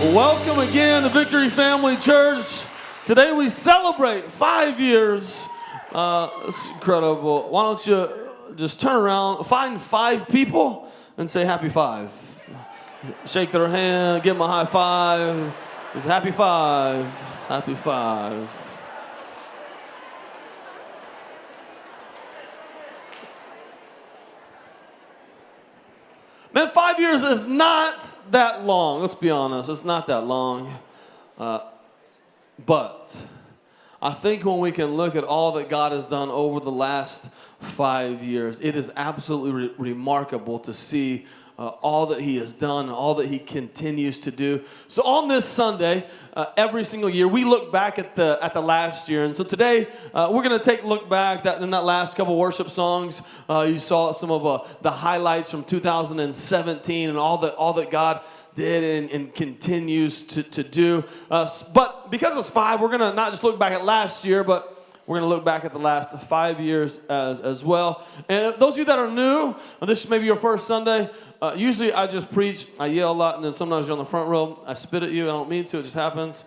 Welcome again to Victory Family Church. Today we celebrate 5 years. It's incredible. Why don't you just turn around, find 5 people, and say happy 5. Shake their hand, give them a high five. Just happy 5. Happy 5. Man, 5 years is not that long. Let's be honest. It's not that long. But I think when we can look at all that God has done over the last 5 years, it is absolutely remarkable to see all that He has done and all that He continues to do. So on this Sunday, every single year, we look back at the last year. And so today, we're going to take a look back in that last couple worship songs. You saw some of the highlights from 2017 and all that God did and continues to do. But because it's 5, we're going to not just look back at last year, but we're going to look back at the last 5 years as well. And those of you that are new, this may be your first Sunday, usually I just preach, I yell a lot, and then sometimes you're on the front row, I spit at you, I don't mean to, it just happens.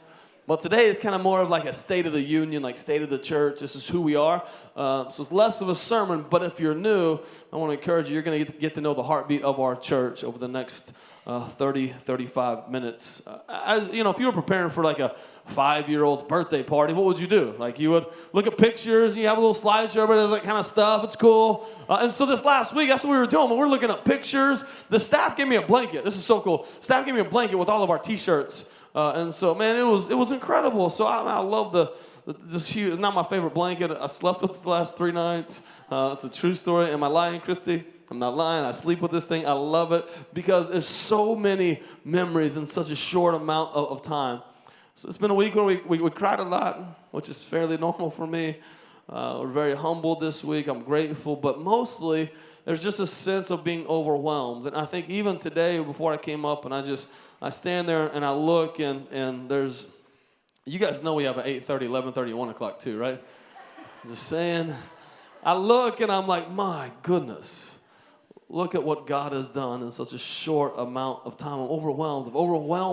But today is kind of more of like a state of the union, like state of the church. This is who we are. So it's less of a sermon, but if you're new, I want to encourage you, you're going to get to know the heartbeat of our church over the next 35 minutes. As you know, if you were preparing for like a 5-year-old's birthday party, what would you do? Like you would look at pictures, and you have a little slideshow, everybody does that kind of stuff. It's cool. And so this last week, that's what we were doing. We were looking at pictures. The staff gave me a blanket. This is so cool. Staff gave me a blanket with all of our T-shirts. And so, man, it was incredible. So I love this huge. It's not my favorite blanket. I slept with it the last 3 nights. It's a true story. Am I lying, Christy? I'm not lying. I sleep with this thing. I love it because there's so many memories in such a short amount of time. So it's been a week where we cried a lot, which is fairly normal for me. We're very humbled this week. I'm grateful. But mostly, there's just a sense of being overwhelmed. And I think even today, before I came up, and I stand there and I look, and there's, you guys know we have an 8:30, 11:30, 1 o'clock too, right? I'm just saying. I look and I'm like, my goodness. Look at what God has done in such a short amount of time. I'm overwhelmed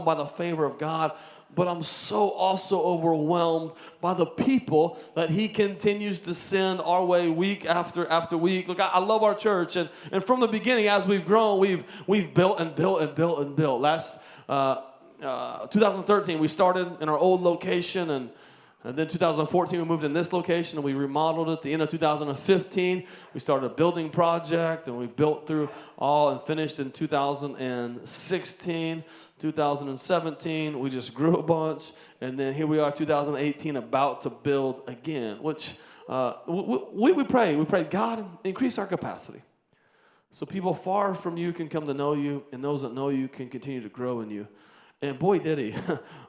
by the favor of God, but I'm so also overwhelmed by the people that He continues to send our way week after week. Look, I love our church, and from the beginning, as we've grown, we've built and built and built and built. Last 2013, we started in our old location, and then 2014, we moved in this location, and we remodeled it. At the end of 2015, we started a building project, and we built through all and finished in 2016. 2017, we just grew a bunch, and then here we are, 2018, about to build again, which we prayed. We prayed, God, increase our capacity so people far from you can come to know you, and those that know you can continue to grow in you. And boy, did He.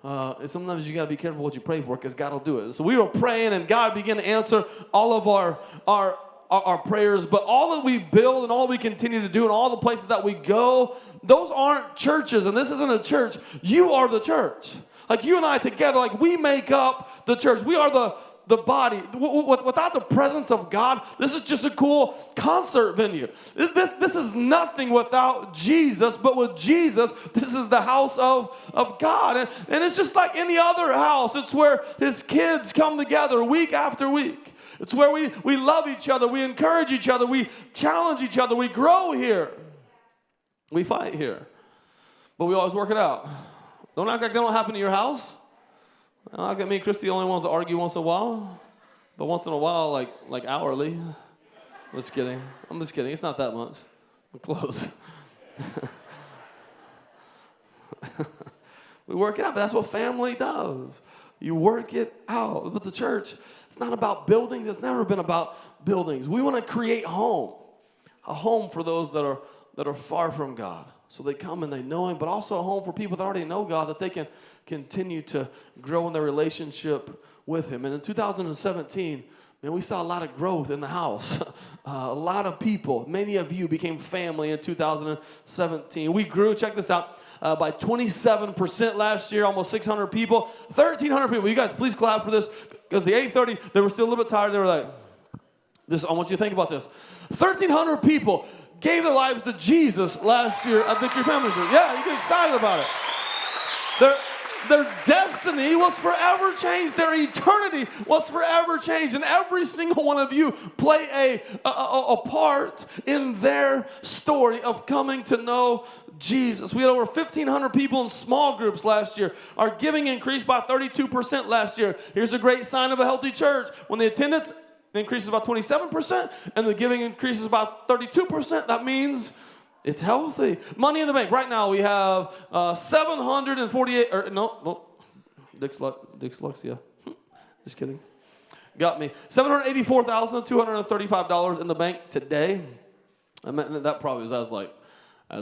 And sometimes you got to be careful what you pray for because God will do it. So we were praying, and God began to answer all of our prayers. But all that we build and all we continue to do and all the places that we go, those aren't churches. And this isn't a church. You are the church. Like you and I together, like we make up the church. We are the body. Without the presence of God, this is just a cool concert venue. This is nothing without Jesus, but with Jesus, this is the house of God. And it's just like any other house. It's where His kids come together week after week. It's where we love each other, we encourage each other, we challenge each other, we grow here. We fight here. But we always work it out. Don't act like that don't happen to your house. Look at me and Christy, the only ones that argue once in a while. But once in a while, like hourly. I'm just kidding. It's not that much. I'm close. We work it out, but that's what family does. You work it out. But the church, it's not about buildings. It's never been about buildings. We want to create home. A home for those that are far from God. So they come and they know Him, but also a home for people that already know God, that they can continue to grow in their relationship with Him. And in 2017, man, we saw a lot of growth in the house. A lot of people, many of you became family in 2017. We grew, check this out, by 27% last year, almost 600 people, 1,300 people. You guys, please clap for this, because the 8:30, they were still a little bit tired. They were like, I want you to think about this. 1,300 people gave their lives to Jesus last year at Victory Family Church. Yeah, you get excited about it. Their destiny was forever changed. Their eternity was forever changed. And every single one of you play a part in their story of coming to know Jesus. We had over 1,500 people in small groups last year. Our giving increased by 32% last year. Here's a great sign of a healthy church. When the attendance increases by 27% and the giving increases by 32%, that means it's healthy. Money in the bank. Right now we have 748, dyslexia. Just kidding. Got me. $784,235 in the bank today. I mean, that probably was as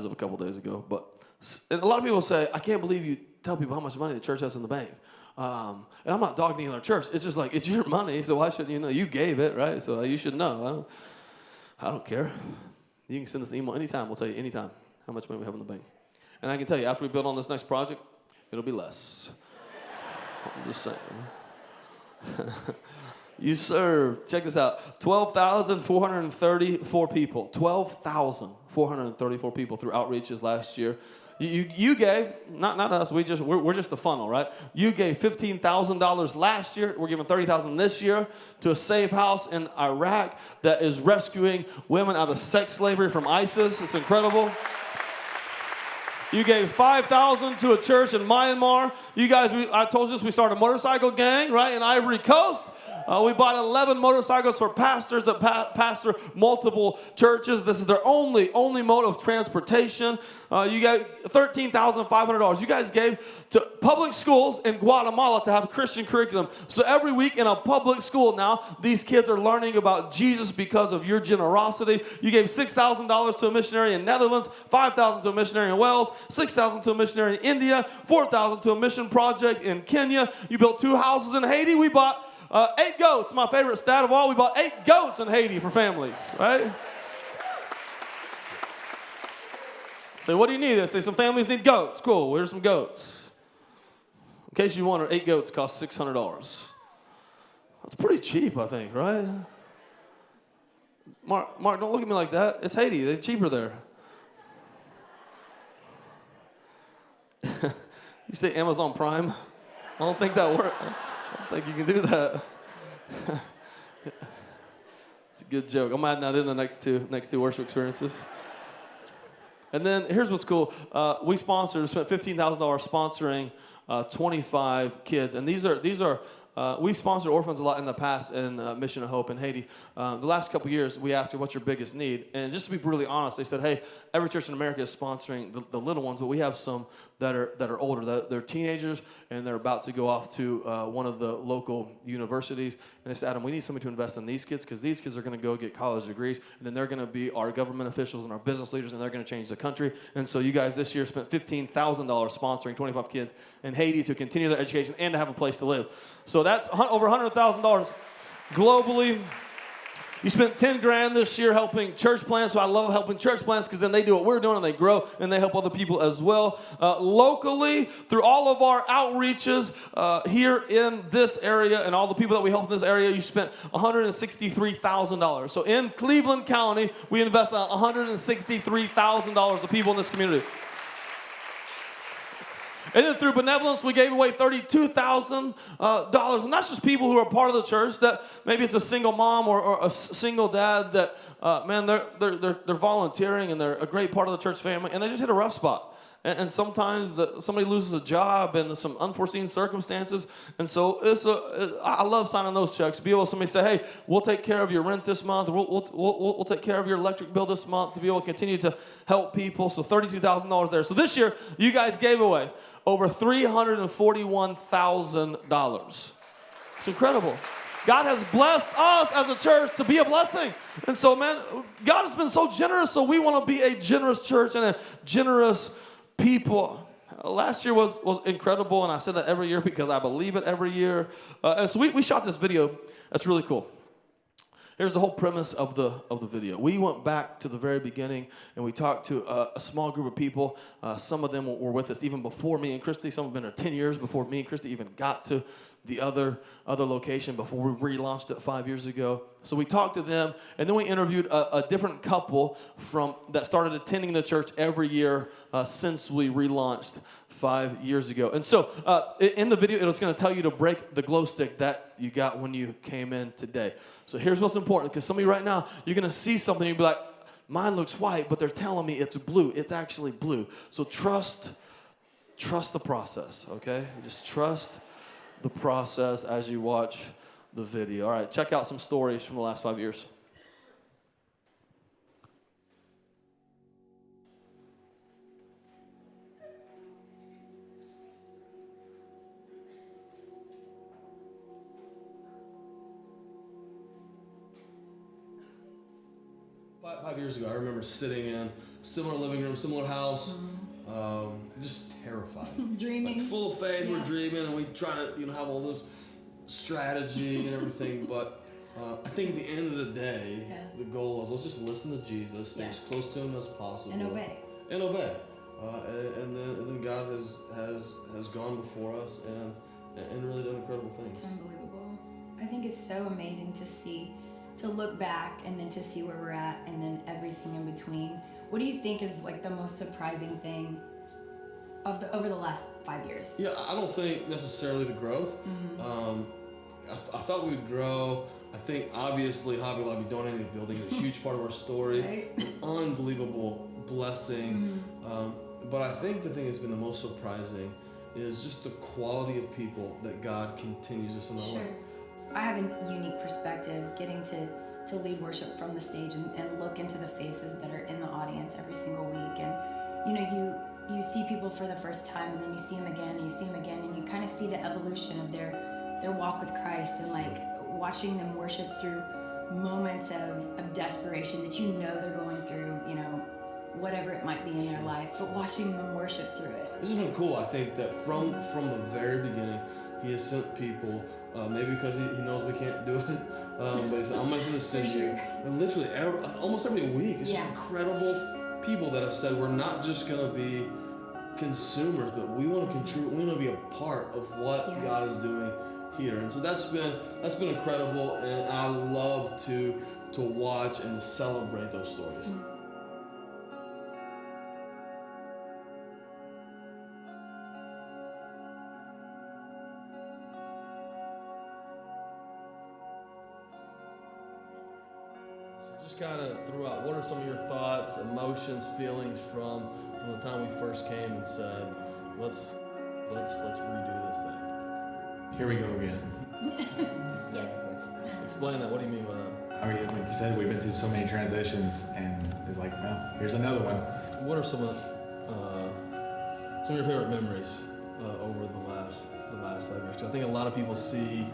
of a couple days ago. But and a lot of people say, I can't believe you tell people how much money the church has in the bank. And I'm not dogging any other church. It's just like, it's your money, so why shouldn't you know? You gave it, right? So you should know. I don't care. You can send us an email anytime. We'll tell you anytime how much money we have in the bank. And I can tell you, after we build on this next project, it'll be less. I'm just saying. You serve, check this out, 12,434 people. 12,434 people through outreaches last year. You gave, not us, we're just the funnel, right? You gave $15,000 last year. We're giving $30,000 this year to a safe house in Iraq that is rescuing women out of sex slavery from ISIS. It's incredible. You gave $5,000 to a church in Myanmar. You guys, I told you this, we started a motorcycle gang, right, in Ivory Coast. We bought 11 motorcycles for pastors that pastor multiple churches. This is their only mode of transportation. You got $13,500. You guys gave to public schools in Guatemala to have Christian curriculum. So every week in a public school now, these kids are learning about Jesus because of your generosity. You gave $6,000 to a missionary in Netherlands, $5,000 to a missionary in Wales, $6,000 to a missionary in India, $4,000 to a mission project in Kenya. You built 2 houses in Haiti. We bought 8 goats. My favorite stat of all, we bought 8 goats in Haiti for families, right? Say, what do you need? I say, some families need goats. Cool, here's some goats. In case you wonder, 8 goats cost $600. That's pretty cheap, I think, right? Mark, don't look at me like that. It's Haiti. They're cheaper there. You say Amazon Prime? I don't think that works. I don't think you can do that. It's a good joke. I'm adding that in the next two worship experiences. And then here's what's cool. We spent $15,000 sponsoring 25 kids, and these are we've sponsored orphans a lot in the past in Mission of Hope in Haiti. The last couple years, we asked them, what's your biggest need? And just to be brutally honest, they said, hey, every church in America is sponsoring the little ones, but we have some that are older. They're teenagers, and they're about to go off to one of the local universities. And they said, Adam, we need somebody to invest in these kids, because these kids are going to go get college degrees, and then they're going to be our government officials and our business leaders, and they're going to change the country. And so you guys this year spent $15,000 sponsoring 25 kids in Haiti to continue their education and to have a place to live. So that's over $100,000 globally. You spent $10,000 this year helping church plants. So I love helping church plants, because then they do what we're doing and they grow and they help other people as well. Locally, through all of our outreaches here in this area and all the people that we help in this area, you spent $163,000. So in Cleveland County, we invest $163,000 to people in this community. And then through benevolence, we gave away $32,000. And that's just people who are part of the church, that maybe it's a single mom or a single dad that, they're volunteering and they're a great part of the church family, and they just hit a rough spot. And sometimes somebody loses a job and some unforeseen circumstances. And so I love signing those checks. Be able to somebody say, hey, we'll take care of your rent this month. We'll take care of your electric bill this month, to be able to continue to help people. So $32,000 there. So this year, you guys gave away over $341,000. It's incredible. God has blessed us as a church to be a blessing. And so, man, God has been so generous, so we want to be a generous church and a generous people. Last year was incredible, and I said that every year because I believe it every year. And so we shot this video that's really cool. Here's the whole premise of the video. We went back to the very beginning, and we talked to a small group of people. Some of them were with us even before me and Christy. Some have been there 10 years before me and Christy even got to the other location, before we relaunched it 5 years ago. So we talked to them, and then we interviewed a different couple that started attending the church every year since we relaunched 5 years ago. And so in the video, it's going to tell you to break the glow stick that you got when you came in today. So here's what's important, because some of you right now, you're going to see something, and you'll be like, mine looks white, but they're telling me it's blue. It's actually blue. So trust the process, okay? Just trust the process as you watch the video. All right, check out some stories from the last 5 years. Five years ago, I remember sitting in a similar living room, similar house, just terrified. Dreaming. Like full of faith, we're dreaming, and we try to have all this strategy and everything, but I think at the end of the day, the goal was let's just listen to Jesus, stay as close to him as possible. And obey. And obey. And then God has gone before us and really done incredible things. It's unbelievable. I think it's so amazing to look back and then to see where we're at and then everything in between. What do you think is like the most surprising thing over the last 5 years? Yeah, I don't think necessarily the growth. I thought we would grow. I think obviously Hobby Lobby donating the building is a huge part of our story. Right? An unbelievable blessing. But I think the thing that's been the most surprising is just the quality of people that God continues to send our way. I have a unique perspective getting to lead worship from the stage and look into the faces that are in the audience every single week. And you see people for the first time, and then you see them again, and you see them again, and you kind of see the evolution of their walk with Christ, and like watching them worship through moments of desperation that they're going through, whatever it might be in their life, but watching them worship through it. This has been cool. I think that from the very beginning, He has sent people, maybe because he knows we can't do it, but He said, I'm going to send you. And literally, almost every week, it's just incredible people that have said, we're not just going to be consumers, but we want to contribute. We want to be a part of what God is doing here. And so that's been incredible, and I love to watch and to celebrate those stories. Just kind of throughout, what are some of your thoughts, emotions, feelings from the time we first came and said, let's redo this thing? Here we go again. Explain that. What do you mean by that? I mean, like you said, we've been through so many transitions, and it's like, well, here's another one. What are some of your favorite memories over the last 5 years? Because I think a lot of people see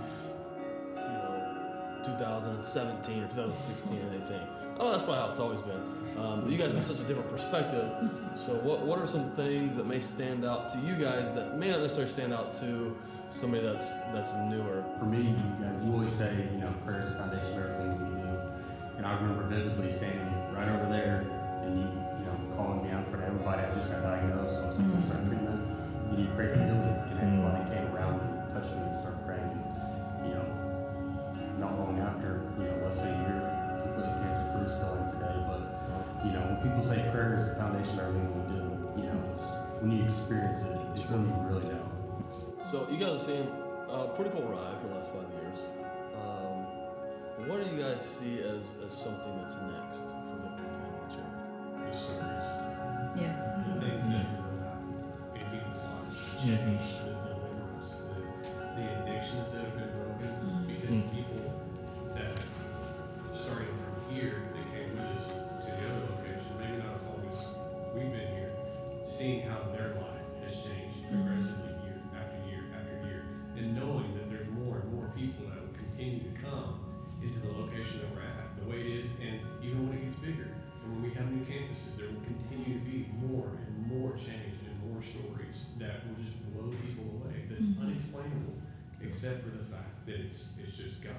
2017 or 2016, and they think, oh, that's probably how it's always been. But you guys have such a different perspective. So what are some things that may stand out to you guys that may not necessarily stand out to somebody that's newer? For me, you always say, prayer is the foundation of everything we do. And I remember vividly standing right over there and you calling me out in front of everybody. I just got diagnosed on start treatment. And you prayed for healing, and everybody came around and touched me and started praying. Not long after, let's say you're completely cancer-free still in today, but, when people say prayer is the foundation of everything we do, it's, when you experience it, it's when you really know. So you guys have seen a pretty cool ride for the last 5 years. What do you guys see as something that's next for Victory Family Church? The stories. Yeah. The things that are in people's lives. The deliverance, the addictions that have been broken. Because people that starting from here, they came with us to the other location, maybe not as long as we've been here, seeing how their life has changed progressively year after year after year, and knowing that there's more and more people that will continue to come into the location that we're at, the way it is, and even when it gets bigger, and when we have new campuses, there will continue to be more and more change and more stories that will just blow people away. That's unexplainable, except for the fact that it's just God.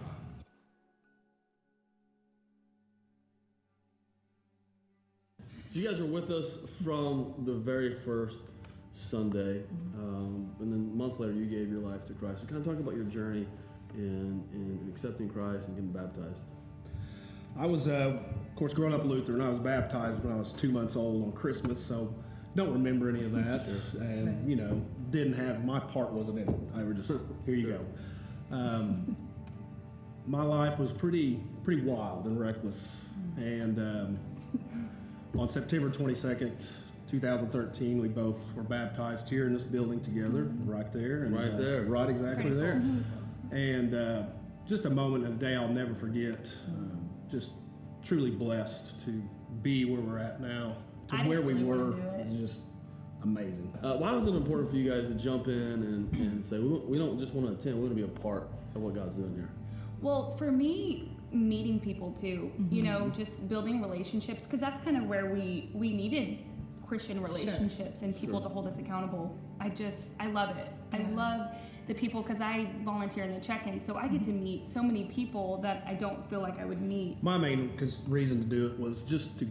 So you guys were with us from the very first Sunday, and then months later you gave your life to Christ. So kind of talk about your journey in accepting Christ and getting baptized. I was, of course, growing up Lutheran. I was baptized when I was 2 months old on Christmas, so don't remember any of that. And, you know, didn't have, my part wasn't in it. I were just, here you go. My life was pretty wild and reckless. And on September 22nd, 2013, we both were baptized here in this building together, right there. And, Right there. Right exactly there. And just a moment and a day I'll never forget. Just truly blessed to be where we're at now, to I where didn't we really were. wanna do it. It's just amazing. Why was it important for you guys to jump in and say, we don't just want to attend, we want to be a part of what God's doing here? Well, for me, meeting people too, you know, just building relationships, because that's kind of where we needed Christian relationships and people to hold us accountable. I love it. I love the people, because I volunteer in the check-in, so I get to meet so many people that I don't feel like I would meet. My main reason to do it was just to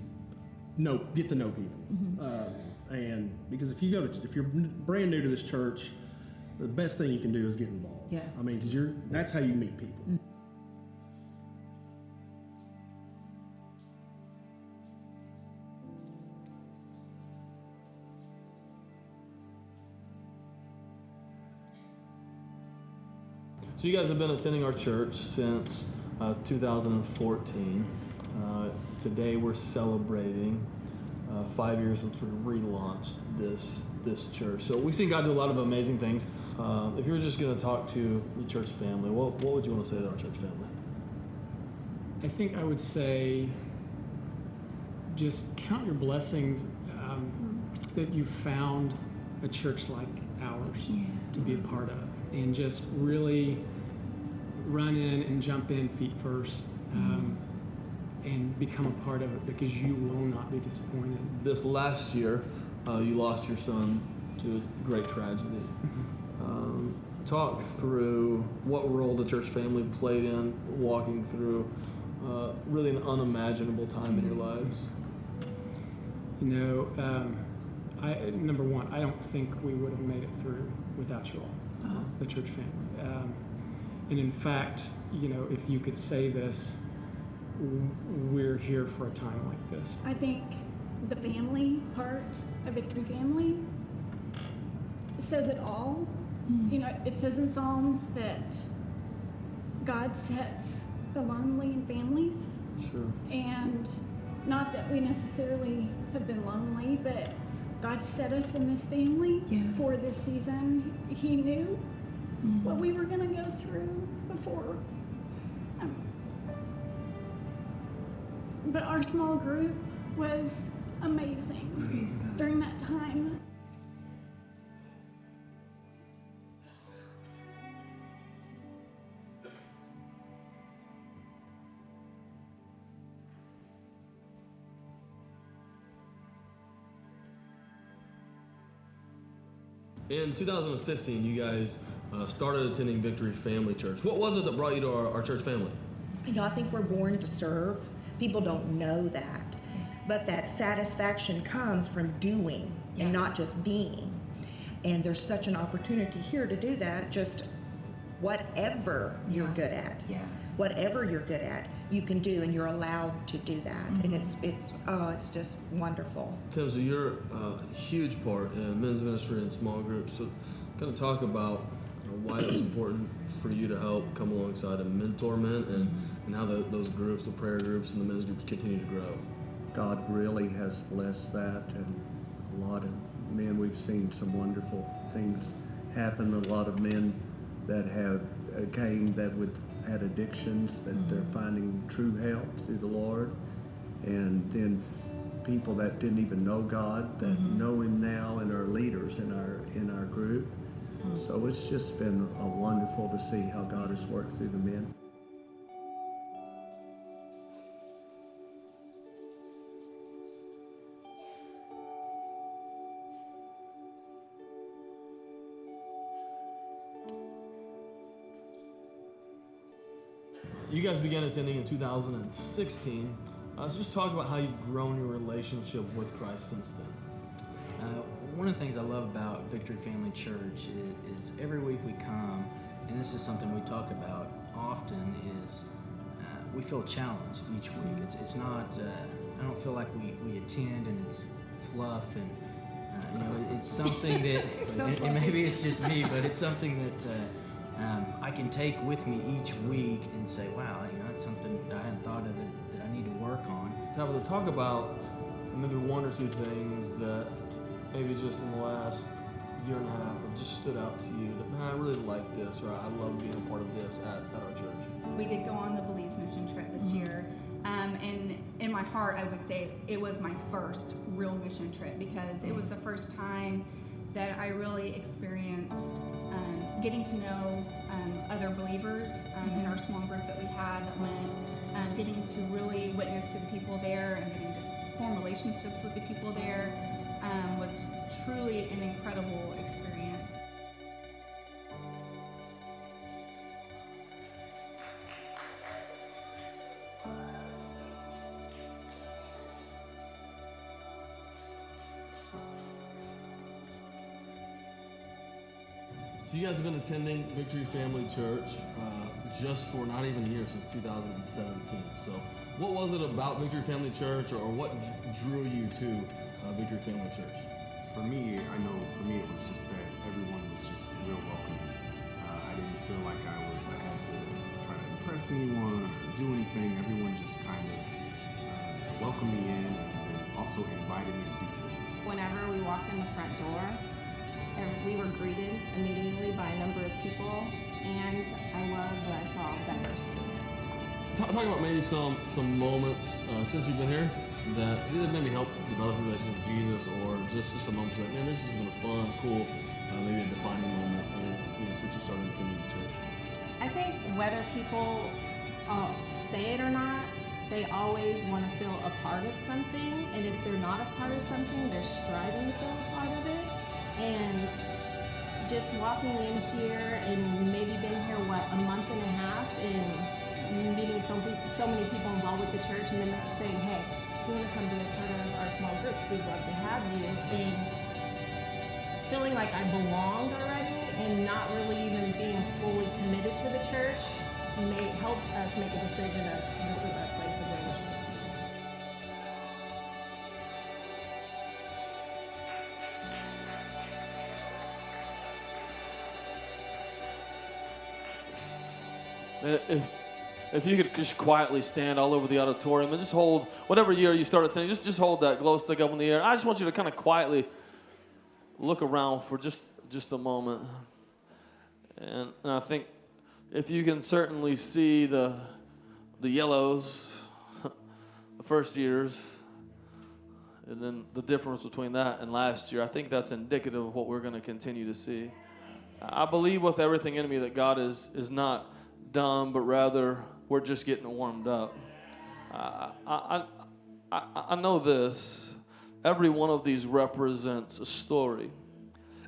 get to know people. And because if you're brand new to this church, the best thing you can do is get involved. Yeah. I mean, because that's how you meet people. So you guys have been attending our church since 2014. Today we're celebrating 5 years since we relaunched this church. So we've seen God do a lot of amazing things. If you were just going to talk to the church family, what would you want to say to our church family? I think I would say just count your blessings that you found a church like ours to be a part of, and just really run in and jump in feet first and become a part of it, because you will not be disappointed. This last year, you lost your son to a great tragedy. Talk through what role the church family played in walking through really an unimaginable time in your lives. You know, number one, I don't think we would have made it through without you all, the church family. And in fact, you know, if you could say this, we're here for a time like this. I think the family part of Victory Family says it all. You know, it says in Psalms that God sets the lonely in families. Sure. And not that we necessarily have been lonely, but God set us in this family for this season. He knew what we were going to go through before. But our small group was amazing during that time. In 2015, you guys started attending Victory Family Church. What was it that brought you to our church family? You know, I think we're born to serve. People don't know that. But that satisfaction comes from doing and not just being. And there's such an opportunity here to do that, just whatever you're good at. Whatever you're good at, you can do, and you're allowed to do that. And it's just wonderful. Tim, so you're a huge part in men's ministry and small groups. So kind of talk about why it was important for you to help come alongside and mentor men, and how those groups, the prayer groups and the men's groups, continue to grow. God really has blessed that, and a lot of men, we've seen some wonderful things happen. A lot of men that have came that had addictions, that they're finding true help through the Lord, and then people that didn't even know God that know Him now and are leaders in our group. So it's just been wonderful to see how God has worked through the men. You guys began attending in 2016. So just talk about how you've grown your relationship with Christ since then. One of the things I love about Victory Family Church is every week we come, and this is something we talk about often, is we feel challenged each week. It's not. I don't feel like we attend and it's fluff and it's something that and maybe it's just me, but it's something that I can take with me each week and say, wow, that's something that I hadn't thought of that I need to work on. Tabitha, talk about maybe one or two things that maybe just in the last year and a half have just stood out to you that, man, I really like this, or I love being a part of this at our church. We did go on the Belize mission trip this year. And in my heart, I would say it was my first real mission trip because it was the first time that I really experienced getting to know other believers in our small group that we had that went, getting to really witness to the people there and getting to form relationships with the people there was truly an incredible experience. So you guys have been attending Victory Family Church just for not even a year, since 2017. So what was it about Victory Family Church, or what drew you to Victory Family Church? For me, it was just that everyone was just real welcoming. I didn't feel like I had to try to impress anyone or do anything. Everyone just kind of welcomed me in and also invited me to do things. Whenever we walked in the front door, we were greeted immediately by a number of people, and I love that I saw diversity. Talk about maybe some moments since you've been here that either maybe help develop a relationship with Jesus, or just some moments like, man, this has been a fun, cool, maybe a defining moment since you started attending the church. I think whether people say it or not, they always want to feel a part of something, and if they're not a part of something, they're striving to feel a part of it. And just walking in here and maybe been here, a month and a half, and meeting so many people involved with the church, and then saying, hey, if you want to come be a part of our small groups, we'd love to have you. And feeling like I belonged already and not really even being fully committed to the church may help us make a decision of this is our place of where we're supposed to be. If you could just quietly stand all over the auditorium and just hold, whatever year you start attending, just hold that glow stick up in the air. I just want you to kind of quietly look around for just a moment. And I think if you can certainly see the yellows, the first years, and then the difference between that and last year, I think that's indicative of what we're going to continue to see. I believe with everything in me that God is not done, but rather we're just getting warmed up. I know this. Every one of these represents a story.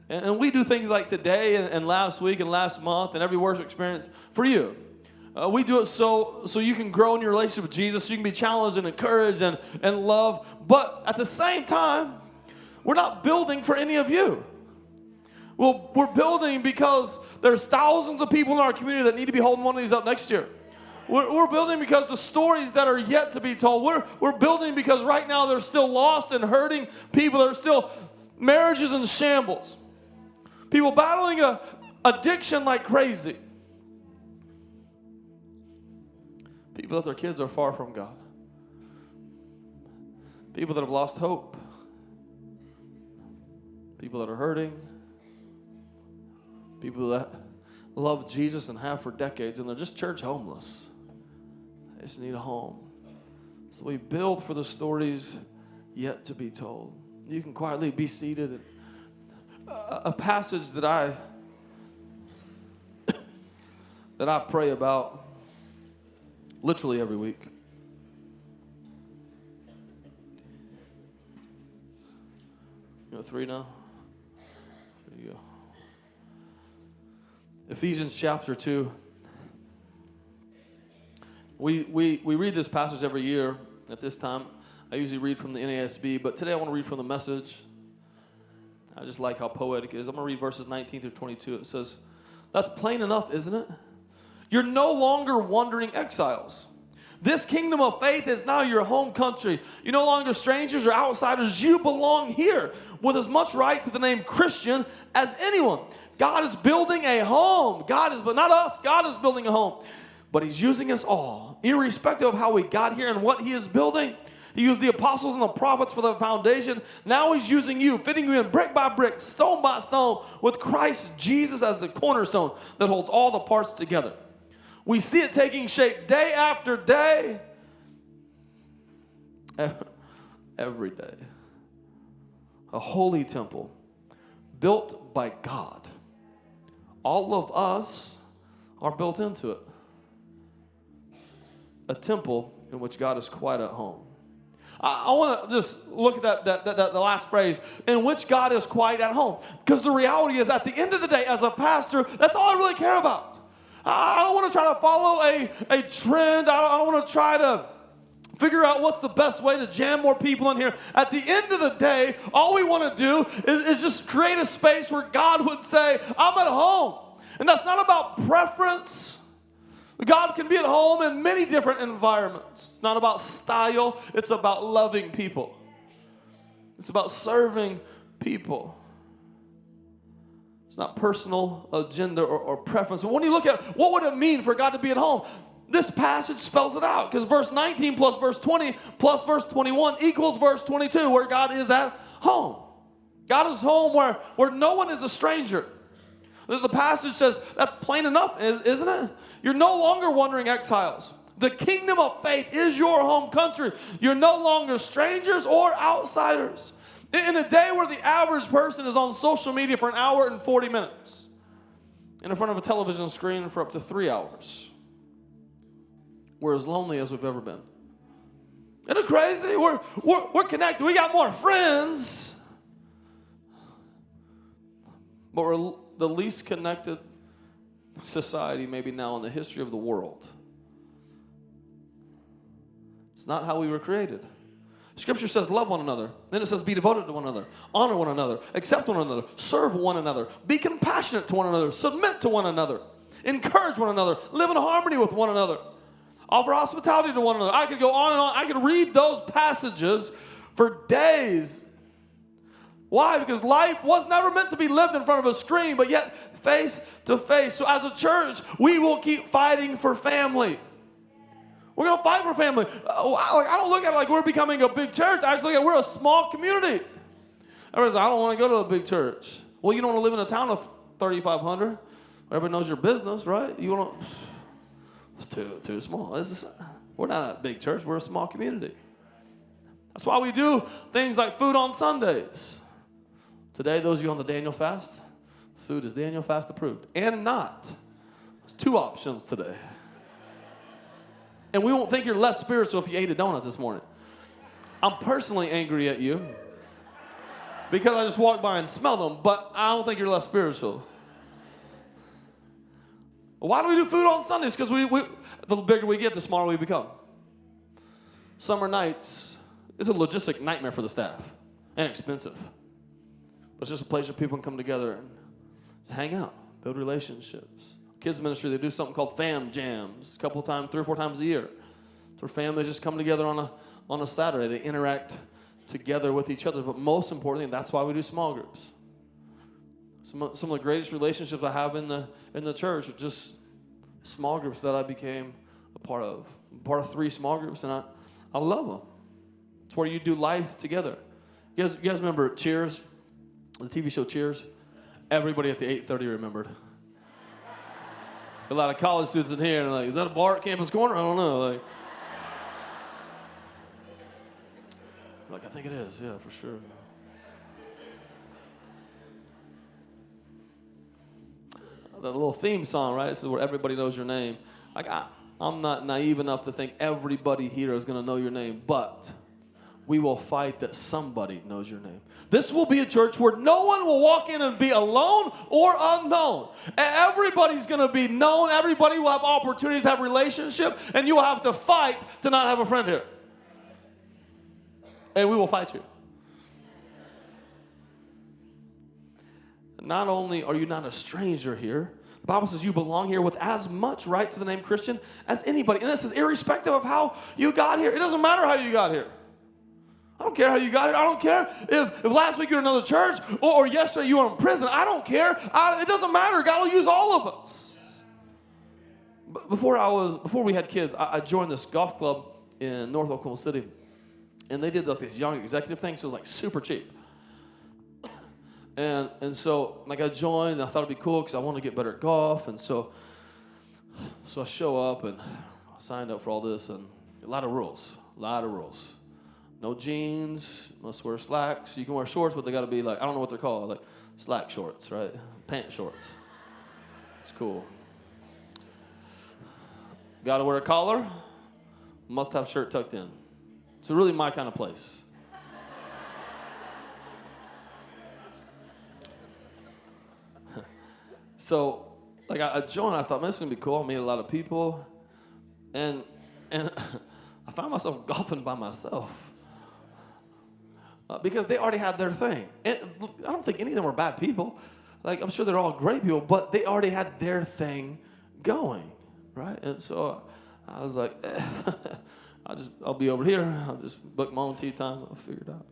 And we do things like today and last week and last month and every worship experience for you. We do it so you can grow in your relationship with Jesus, so you can be challenged and encouraged and loved. But at the same time, we're not building for any of you. Well, we're building because there's thousands of people in our community that need to be holding one of these up next year. We're building because the stories that are yet to be told. We're building because right now there's still lost and hurting people. There's still marriages in shambles. People battling addiction like crazy. People that their kids are far from God. People that have lost hope. People that are hurting. People that love Jesus and have for decades, and they're just church homeless. They just need a home. So we build for the stories yet to be told. You can quietly be seated. A passage that I pray about literally every week. You know 3 now? There you go. Ephesians chapter 2. We read this passage every year at this time. I usually read from the NASB, but today I want to read from the Message. I just like how poetic it is. I'm going to read verses 19 through 22. It says, "That's plain enough, isn't it? You're no longer wandering exiles, This kingdom of faith is now your home country. You're no longer strangers or outsiders. You belong here with as much right to the name Christian as anyone. God is building a home. But not us. God is building a home. But he's using us all, irrespective of how we got here and what he is building. He used the apostles and the prophets for the foundation. Now he's using you, fitting you in brick by brick, stone by stone, with Christ Jesus as the cornerstone that holds all the parts together. We see it taking shape day after day, every day. A holy temple built by God. All of us are built into it. A temple in which God is quite at home. I want to just look at the last phrase, in which God is quite at home. Because the reality is, at the end of the day, as a pastor, that's all I really care about. I don't want to try to follow a trend. I don't want to try to figure out what's the best way to jam more people in here. At the end of the day, all we want to do is just create a space where God would say, I'm at home. And that's not about preference. God can be at home in many different environments. It's not about style. It's about loving people. It's about serving people. It's not personal agenda or preference. But when you look at what would it mean for God to be at home, this passage spells it out. Because verse 19 plus verse 20 plus verse 21 equals verse 22, where God is at home. God is home where no one is a stranger. The passage says that's plain enough, isn't it? You're no longer wandering exiles. The kingdom of faith is your home country. You're no longer strangers or outsiders. In a day where the average person is on social media for an hour and 40 minutes, and in front of a television screen for up to 3 hours, we're as lonely as we've ever been. Isn't it crazy? We're connected. We got more friends, but we're the least connected society maybe now in the history of the world. It's not how we were created. Scripture says love one another. Then it says be devoted to one another, honor one another, accept one another, serve one another, be compassionate to one another, submit to one another, encourage one another, live in harmony with one another, offer hospitality to one another. I could go on and on. I could read those passages for days. Why? Because life was never meant to be lived in front of a screen, but yet face to face. So as a church, we will keep fighting for family. We're going to fight for family. I don't look at it like we're becoming a big church. I just look at it, we're a small community. Everybody's like, I don't want to go to a big church. Well, you don't want to live in a town of 3,500. Everybody knows your business, right? You want to, it's too small. We're not a big church. We're a small community. That's why we do things like food on Sundays. Today, those of you on the Daniel fast, food is Daniel fast approved. And not. There's 2 options today. And we won't think you're less spiritual if you ate a donut this morning. I'm personally angry at you because I just walked by and smelled them, but I don't think you're less spiritual. Why do we do food on Sundays? Because the bigger we get, the smaller we become. Summer nights is a logistic nightmare for the staff and expensive. But it's just a place where people can come together and hang out, build relationships. Kids ministry, they do something called fam jams a couple times, 3 or 4 times a year. It's where families just come together on a Saturday. They interact together with each other. But most importantly, that's why we do small groups. Some of the greatest relationships I have in the church are just small groups that I became a part of. I'm part of 3 small groups, and I love them. It's where you do life together. You guys remember Cheers? The TV show Cheers? Everybody at the 8:30 remembered. A lot of college students in here, and like, is that a bar at Campus Corner? I don't know. Like, I think it is. Yeah, for sure. That little theme song, right? This is where everybody knows your name. Like, I'm not naive enough to think everybody here is going to know your name, but we will fight that somebody knows your name. This will be a church where no one will walk in and be alone or unknown. Everybody's going to be known. Everybody will have opportunities to have relationship, and you will have to fight to not have a friend here. And we will fight you. not only are you not a stranger here, the Bible says you belong here with as much right to the name Christian as anybody. And this is irrespective of how you got here. It doesn't matter how you got here. I don't care how you got here. I don't care if last week you were in another church or yesterday you were in prison. I don't care. It doesn't matter. God will use all of us. But before we had kids, I joined this golf club in North Oklahoma City. And they did like this young executive thing, so it was like super cheap. And so like I joined, and I thought it'd be cool because I wanted to get better at golf. And so I show up and I signed up for all this, and a lot of rules. No jeans, must wear slacks. You can wear shorts, but they got to be like, I don't know what they're called, like slack shorts, right? Pant shorts. It's cool. Got to wear a collar. Must have shirt tucked in. It's really my kind of place. So, like I joined, I thought, man, this is gonna be cool. I'll meet a lot of people, and I found myself golfing by myself because they already had their thing. And I don't think any of them were bad people. Like I'm sure they're all great people, but they already had their thing going, right? And so I was like, I'll be over here. I'll just book my own tea time. I'll figure it out.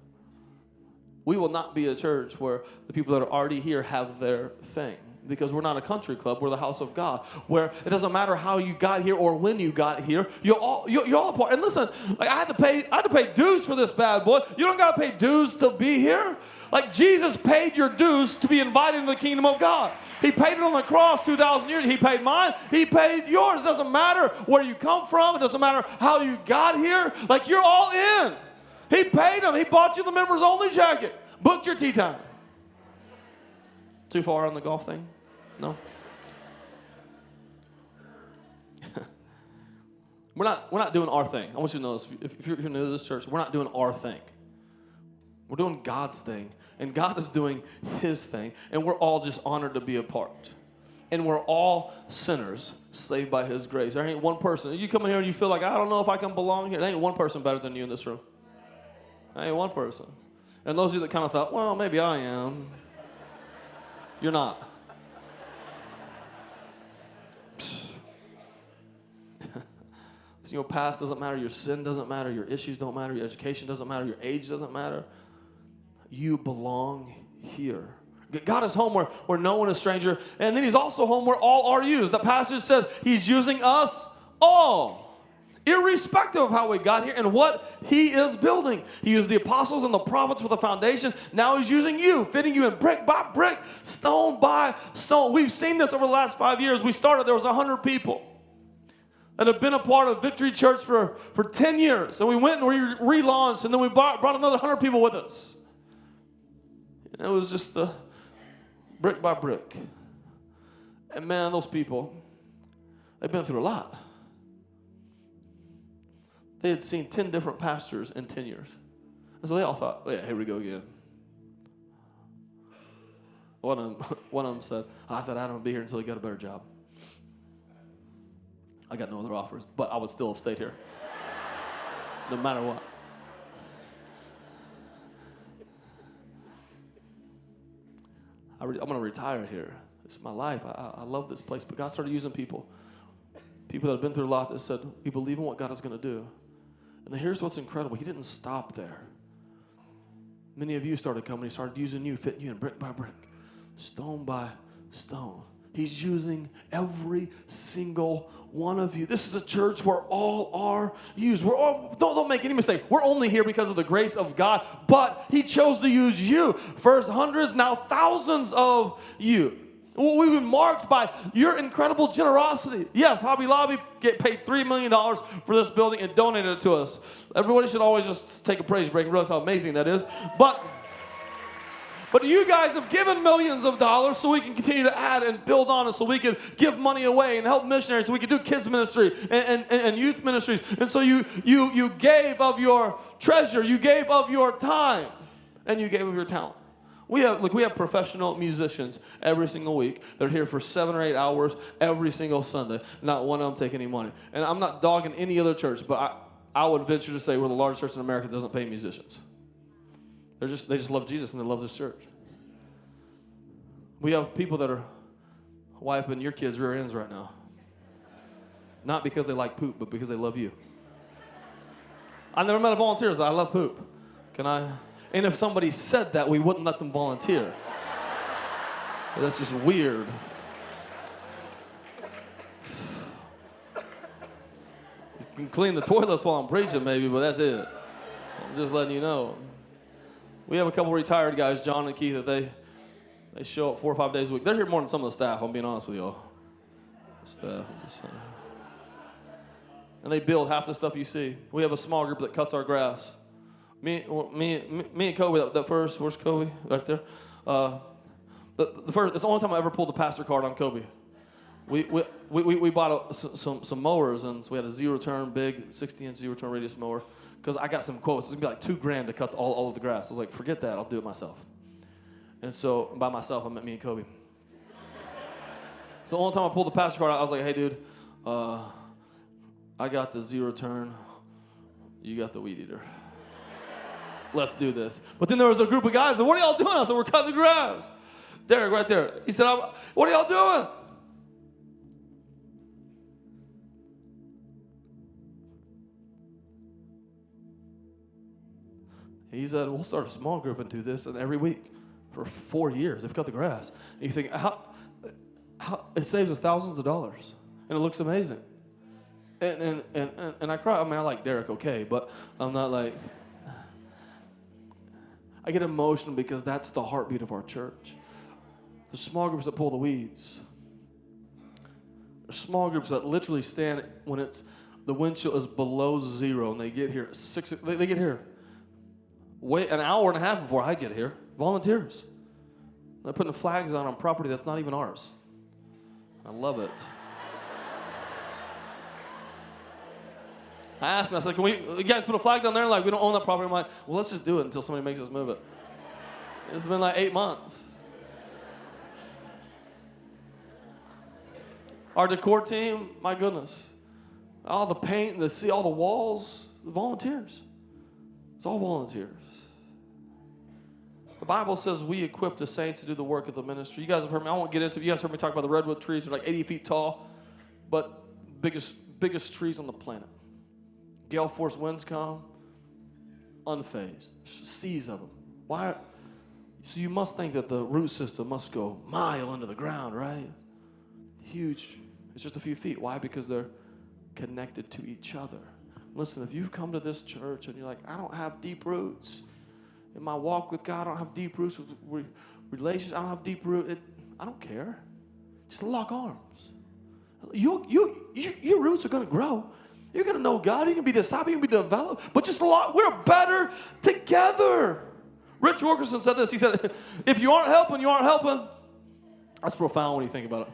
We will not be a church where the people that are already here have their thing. Because we're not a country club, we're the house of God, where it doesn't matter how you got here or when you got here, you're all a part. And listen, like I had to pay dues for this bad boy. You don't got to pay dues to be here. Like Jesus paid your dues to be invited into the kingdom of God. He paid it on the cross 2,000 years. He paid mine. He paid yours. It doesn't matter where you come from. It doesn't matter how you got here. Like you're all in. He paid them. He bought you the members only jacket. Booked your tea time. Too far on the golf thing? No? We're not doing our thing. I want you to know this. If you're new to this church, we're not doing our thing. We're doing God's thing. And God is doing his thing. And we're all just honored to be a part. And we're all sinners saved by his grace. There ain't one person. You come in here and you feel like, I don't know if I can belong here. There ain't one person better than you in this room. There ain't one person. And those of you that kind of thought, well, maybe I am. You're not. Your past doesn't matter. Your sin doesn't matter. Your issues don't matter. Your education doesn't matter. Your age doesn't matter. You belong here. God is home where no one is stranger. And then he's also home where all are used. The passage says he's using us all, irrespective of how we got here and what he is building. He used the apostles and the prophets for the foundation. Now he's using you, fitting you in brick by brick, stone by stone. We've seen this over the last 5 years. We started, there was 100 people that have been a part of Victory Church for 10 years. And we went and we relaunched, and then we brought another 100 people with us. And it was just the brick by brick. And man, those people, they've been through a lot. They had seen 10 different pastors in 10 years. And so they all thought, oh yeah, here we go again. One of them said, I thought Adam would be here until he got a better job. I got no other offers, but I would still have stayed here. No matter what. I'm going to retire here. It's my life. I love this place. But God started using people that have been through a lot that said, we believe in what God is going to do. And then here's what's incredible. He didn't stop there. Many of you started coming. He started using you, fitting you in brick by brick, stone by stone. He's using every single one of you. This is a church where all are used. We're all, don't make any mistake. We're only here because of the grace of God, but he chose to use you. First hundreds, now thousands of you. We've been marked by your incredible generosity. Yes, Hobby Lobby paid $3 million for this building and donated it to us. Everybody should always just take a praise break and realize how amazing that is. But you guys have given millions of dollars so we can continue to add and build on it, so we can give money away and help missionaries, so we can do kids ministry and youth ministries. And so you gave of your treasure, you gave of your time, and you gave of your talent. We have professional musicians every single week. They're here for 7 or 8 hours every single Sunday. Not one of them take any money. And I'm not dogging any other church, but I would venture to say we're the largest church in America that doesn't pay musicians. They just love Jesus and they love this church. We have people that are wiping your kids' rear ends right now. Not because they like poop, but because they love you. I never met a volunteer that I love poop. Can I? And if somebody said that, we wouldn't let them volunteer. That's just weird. You can clean the toilets while I'm preaching, maybe, but that's it. I'm just letting you know. We have a couple retired guys, John and Keith, that they show up 4 or 5 days a week. They're here more than some of the staff, I'm being honest with y'all. Staff. And they build half the stuff you see. We have a small group that cuts our grass. Me and Kobe, that first, where's Kobe? Right there. The first, it's the only time I ever pulled the pastor card on Kobe. We bought some mowers, and so we had a zero-turn, big 60-inch zero-turn radius mower, because I got some quotes. It's going to be like $2,000 to cut all of the grass. I was like, forget that. I'll do it myself. And so by myself, I meant me and Kobe. So the only time I pulled the pastor card out, I was like, hey, dude, I got the zero-turn. You got the weed eater. Let's do this. But then there was a group of guys that, what are y'all doing? I said, we're cutting the grass. Derek right there. He said, what are y'all doing? He said, we'll start a small group and do this, and every week for 4 years they've cut the grass. And you think, how it saves us thousands of dollars, and it looks amazing. And I cry. I mean, I like Derek, okay, but I'm not like. I get emotional because that's the heartbeat of our church. There's small groups that pull the weeds. There's small groups that literally stand when the wind chill is below zero, and they get here at 6. They get here. Wait an hour and a half before I get here. Volunteers. They're putting flags on property that's not even ours. I love it. I asked him, I said, you guys put a flag down there? Like, we don't own that property. I'm like, well, let's just do it until somebody makes us move it. It's been like 8 months. Our decor team, my goodness. All the paint, all the walls, the volunteers. It's all volunteers. The Bible says we equip the saints to do the work of the ministry. You guys have heard me. I won't get into it. You guys heard me talk about the redwood trees. They're like 80 feet tall, but biggest trees on the planet. Gale force winds come, unfazed. Seas of them. Why? So you must think that the root system must go a mile into the ground, right? Huge. It's just a few feet. Why? Because they're connected to each other. Listen, if you've come to this church and you're like, I don't have deep roots in my walk with God, I don't have deep roots with relations, I don't have deep roots, I don't care. Just lock arms. Your roots are going to grow. You're going to know God. You're going to be discipled. You're going to be developed. But just we're better together. Rich Wilkerson said this. He said, if you aren't helping, you aren't helping. That's profound when you think about it.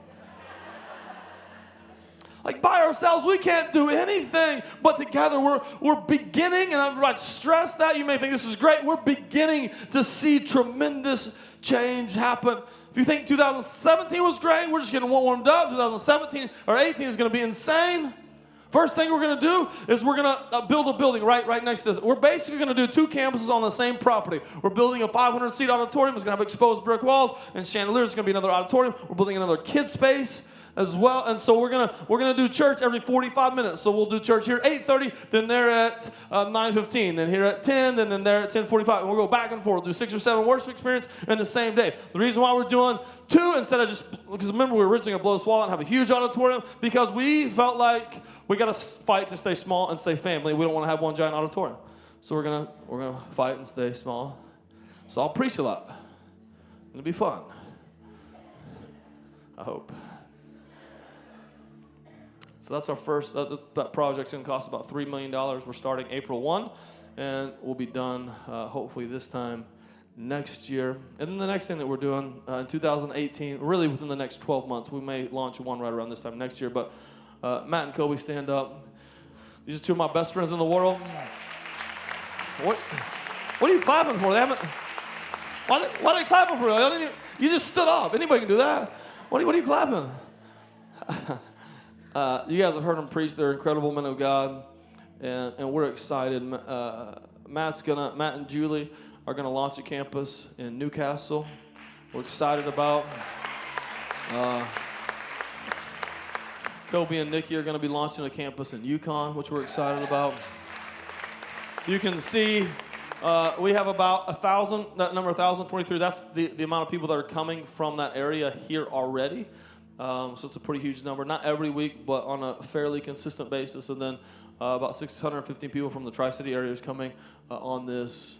Like by ourselves, we can't do anything. But together, we're beginning, and I stress that. You may think this is great. We're beginning to see tremendous change happen. If you think 2017 was great, we're just getting warmed up. 2017 or 18 is going to be insane. First thing we're going to do is we're going to build a building right next to this. We're basically going to do 2 campuses on the same property. We're building a 500-seat auditorium. It's going to have exposed brick walls and chandeliers. It's going to be another auditorium. We're building another kid space as well. And so we're gonna do church every 45 minutes. So we'll do church here at 8:30, then there at 9:15, then here at 10, then there at 10:45. And we'll go back and forth. We'll do 6 or 7 worship experience in the same day. The reason why we're doing 2 instead of because remember we were originally gonna blow this wall out and have a huge auditorium because we felt like we gotta fight to stay small and stay family. We don't want to have one giant auditorium. So we're gonna fight and stay small. So I'll preach a lot. It'll be fun. I hope. So that's our first, that project's going to cost about $3 million. We're starting April 1, and we'll be done hopefully this time next year. And then the next thing that we're doing in 2018, really within the next 12 months, we may launch one right around this time next year, but Matt and Kobe, stand up. These are 2 of my best friends in the world. What are you clapping for? They haven't, why are they clapping for? You just stood up. Anybody can do that. What are you clapping? You guys have heard them preach. They're incredible men of God, and we're excited. Matt and Julie are gonna launch a campus in Newcastle, we're excited about. Kobe and Nikki are going to be launching a campus in Yukon, which we're excited about. You can see we have about 1,000, that number 1,023, that's the amount of people that are coming from that area here already. So it's a pretty huge number, not every week, but on a fairly consistent basis. And then about 615 people from the Tri-City area is coming on this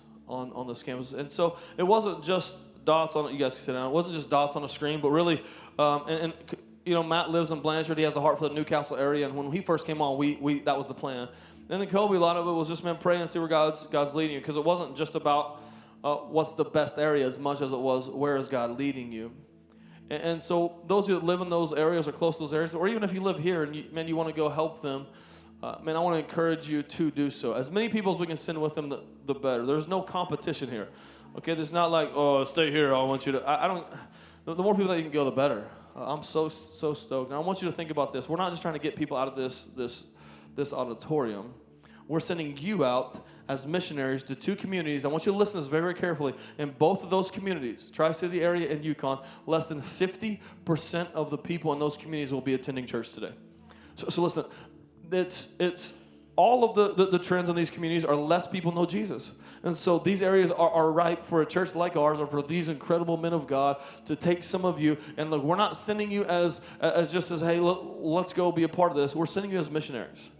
campus. And so it wasn't just dots on it. You guys can sit down. It wasn't just dots on a screen, but really, you know, Matt lives in Blanchard. He has a heart for the Newcastle area. And when he first came on, we that was the plan. And then Kobe, a lot of it was just, man, pray and see where God's leading you. Because it wasn't just about what's the best area as much as it was where is God leading you. And so those of you that live in those areas or close to those areas, or even if you live here and you want to go help them, man, I want to encourage you to do so. As many people as we can send with them, the better. There's no competition here. Okay, there's not like, oh, stay here. I want you to. I don't. The more people that you can go, the better. I'm so stoked. And I want you to think about this. We're not just trying to get people out of this auditorium. We're sending you out as missionaries to 2 communities. I want you to listen to this very, very carefully. In both of those communities, Tri-City area and Yukon, less than 50% of the people in those communities will be attending church today. So listen, it's all of the trends in these communities are less people know Jesus. And so these areas are ripe for a church like ours or for these incredible men of God to take some of you. And look, we're not sending you as just as, hey, let's go be a part of this. We're sending you as missionaries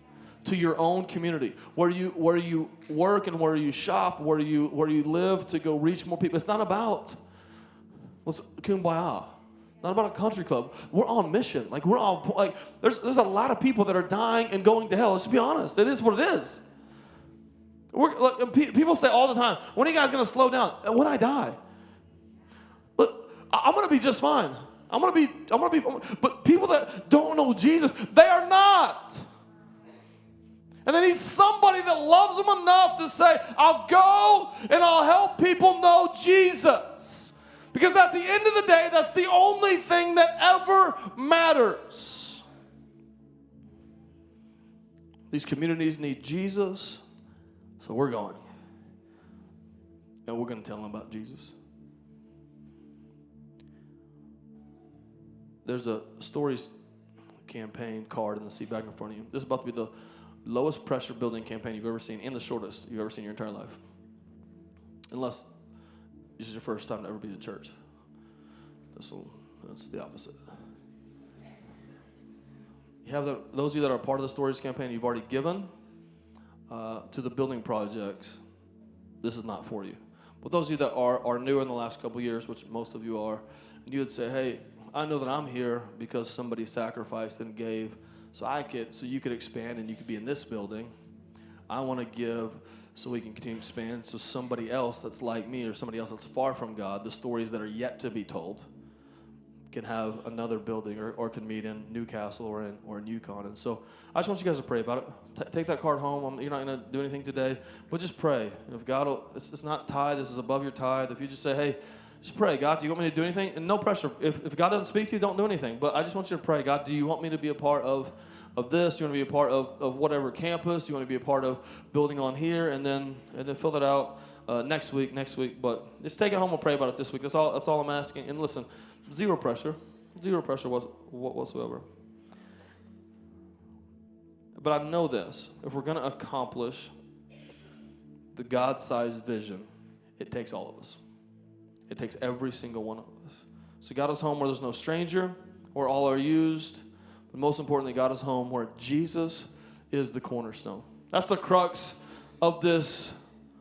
to your own community, where you work and where you shop, where you live, to go reach more people. It's not about kumbaya. Not about a country club. We're on mission. Like we're all like there's a lot of people that are dying and going to hell. Let's be honest. It is what it is. People say all the time, when are you guys going to slow down? When I die. Look, I'm going to be just fine. I'm going to be. But people that don't know Jesus, they are not. And they need somebody that loves them enough to say, I'll go and I'll help people know Jesus. Because at the end of the day, that's the only thing that ever matters. These communities need Jesus, so we're going. And we're going to tell them about Jesus. There's a stories campaign card in the seat back in front of you. This is about to be the lowest pressure building campaign you've ever seen and the shortest you've ever seen in your entire life. Unless this is your first time to ever be to church. That's the opposite. You have those of you that are part of the Stories campaign, you've already given to the building projects. This is not for you. But those of you that are new in the last couple of years, which most of you are, and you would say, hey, I know that I'm here because somebody sacrificed and gave so you could expand and you could be in this building. I want to give so we can continue to expand so somebody else that's like me or somebody else that's far from God, the stories that are yet to be told, can have another building or can meet in Newcastle or in Yukon. And so I just want you guys to pray about it. Take that card home. You're not going to do anything today, but just pray. And if God it's not tithe, this is above your tithe. If you just say, hey, just pray, God, do you want me to do anything? And no pressure. If God doesn't speak to you, don't do anything. But I just want you to pray, God, do you want me to be a part of this? You want to be a part of whatever campus? You want to be a part of building on here? And then fill that out next week. But just take it home and pray about it this week. That's all I'm asking. And listen, zero pressure whatsoever. But I know this. If we're going to accomplish the God-sized vision, it takes all of us. It takes every single one of us. So God is home where there's no stranger, where all are used. But most importantly, God is home where Jesus is the cornerstone. That's the crux of this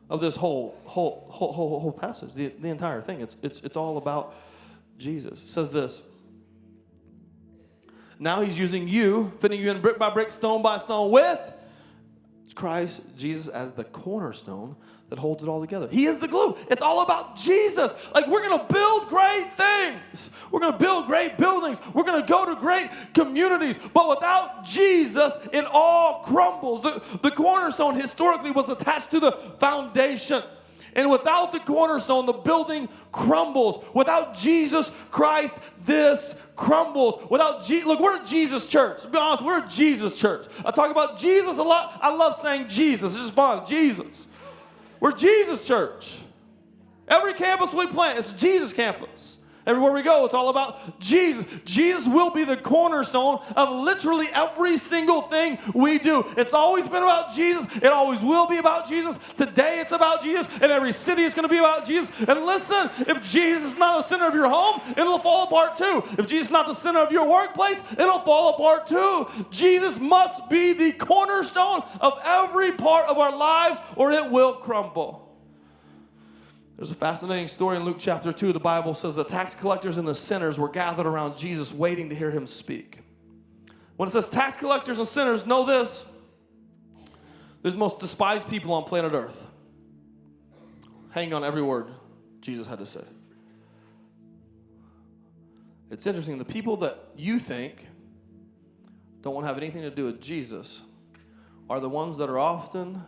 whole passage, the entire thing. It's all about Jesus. It says this. Now he's using you, fitting you in brick by brick, stone by stone with Christ, Jesus as the cornerstone that holds it all together. He is the glue. It's all about Jesus. Like, we're going to build great things. We're going to build great buildings. We're going to go to great communities. But without Jesus, it all crumbles. The cornerstone historically was attached to the foundation. And without the cornerstone, the building crumbles. Without Jesus Christ, this crumbles. Look, we're a Jesus church. To be honest, we're a Jesus church. I talk about Jesus a lot. I love saying Jesus. It's just fun. Jesus. We're Jesus church. Every campus we plant, it's Jesus campus. Everywhere we go, it's all about Jesus. Jesus will be the cornerstone of literally every single thing we do. It's always been about Jesus. It always will be about Jesus. Today it's about Jesus. In every city it's going to be about Jesus. And listen, if Jesus is not the center of your home, it'll fall apart too. If Jesus is not the center of your workplace, it'll fall apart too. Jesus must be the cornerstone of every part of our lives or it will crumble. There's a fascinating story in Luke chapter 2. The Bible says the tax collectors and the sinners were gathered around Jesus waiting to hear him speak. When it says tax collectors and sinners, know this. They're the most despised people on planet Earth. Hang on every word Jesus had to say. It's interesting. The people that you think don't want to have anything to do with Jesus are the ones that are often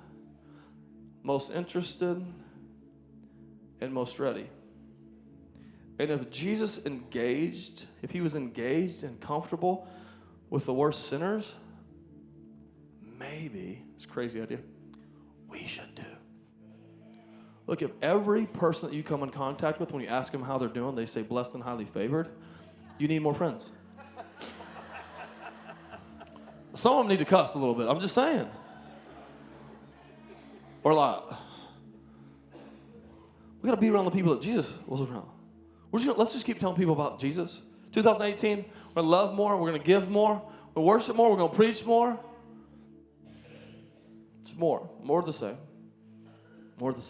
most interested and most ready. And if Jesus engaged, if he was engaged and comfortable with the worst sinners, maybe, it's a crazy idea, we should too. Look, if every person that you come in contact with, when you ask them how they're doing, they say blessed and highly favored, you need more friends. Some of them need to cuss a little bit. I'm just saying. Or a lot. We got to be around the people that Jesus was around. Let's just keep telling people about Jesus. 2018, we're going to love more. We're going to give more. We'll worship more. We're going to preach more. It's more. More of the same. More of the same.